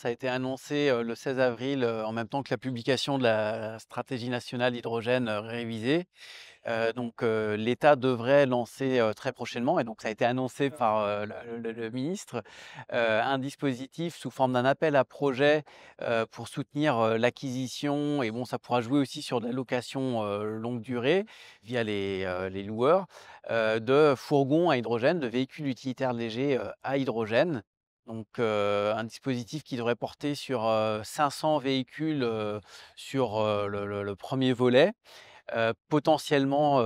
Ça a été annoncé, le 16 avril, en même temps que la publication de la stratégie nationale hydrogène, révisée. L'État devrait lancer, très prochainement et donc ça a été annoncé par, le ministre, un dispositif sous forme d'un appel à projets, pour soutenir, l'acquisition et bon, ça pourra jouer aussi sur de la location, longue durée via les loueurs, de fourgons à hydrogène, de véhicules utilitaires légers, à hydrogène. Un dispositif qui devrait porter sur, 500 véhicules, sur, le 1er volet. Potentiellement,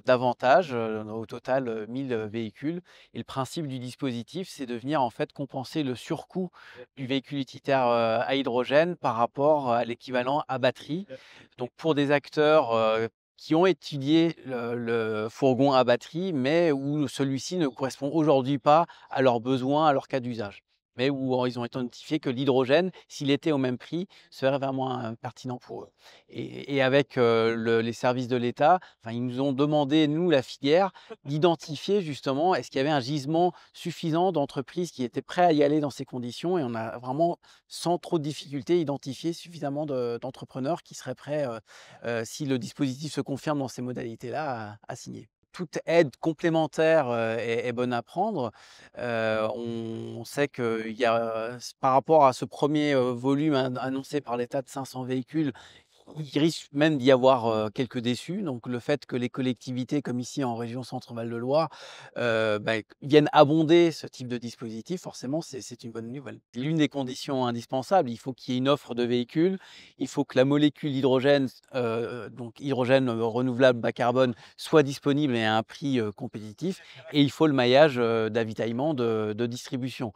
davantage, au total, 1 000 véhicules et le principe du dispositif, c'est de venir, en fait, compenser le surcoût du véhicule utilitaire, à hydrogène par rapport à l'équivalent à batterie. Donc pour des acteurs, qui ont étudié le fourgon à batterie, mais où celui-ci ne correspond aujourd'hui pas à leurs besoins, à leur cas d'usage. Mais où, ils ont identifié que l'hydrogène, s'il était au même prix, serait vraiment, pertinent pour eux. Et avec, les services de l'État, enfin, ils nous ont demandé, nous, la filière, d'identifier justement, est-ce qu'il y avait un gisement suffisant d'entreprises qui étaient prêts à y aller dans ces conditions et on a vraiment, sans trop de difficultés, identifié suffisamment d'entrepreneurs qui seraient prêts, si le dispositif se confirme dans ces modalités-là, à signer. Toute aide complémentaire, est bonne à prendre. On sait qu'il y a, par rapport à ce premier volume annoncé par l'État de 500 véhicules, il risque même d'y avoir, quelques déçus. Donc le fait que les collectivités, comme ici en région Centre-Val de Loire, viennent abonder ce type de dispositif, forcément, c'est une bonne nouvelle. L'une des conditions indispensables, il faut qu'il y ait une offre de véhicules, il faut que la molécule hydrogène, donc hydrogène, renouvelable bas carbone, soit disponible et à un prix, compétitif et il faut le maillage, d'avitaillement, de distribution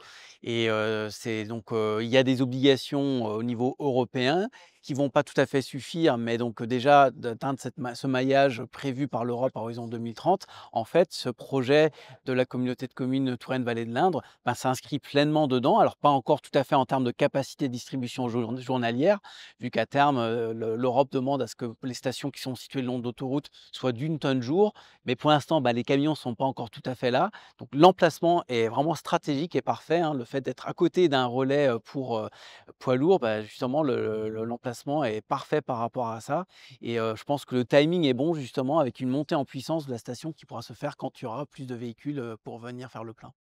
il y a des obligations, au niveau européen qui vont pas tout à fait suffire, mais donc déjà d'atteindre ce maillage prévu par l'Europe à horizon 2030. En fait, ce projet de la communauté de communes Touraine-Vallée de l'Indre, ben, s'inscrit pleinement dedans. Alors pas encore tout à fait en termes de capacité de distribution journalière, vu qu'à terme, l'Europe demande à ce que les stations qui sont situées le long d'autoroutes soient d'1 tonne jour. Mais pour l'instant, bah, les camions ne sont pas encore tout à fait là. Donc l'emplacement est vraiment stratégique et parfait, hein. Le fait d'être à côté d'un relais, pour, poids lourd, bah, justement l'emplacement est parfait par rapport à ça je pense que le timing est bon justement avec une montée en puissance de la station qui pourra se faire quand il y aura plus de véhicules, pour venir faire le plein.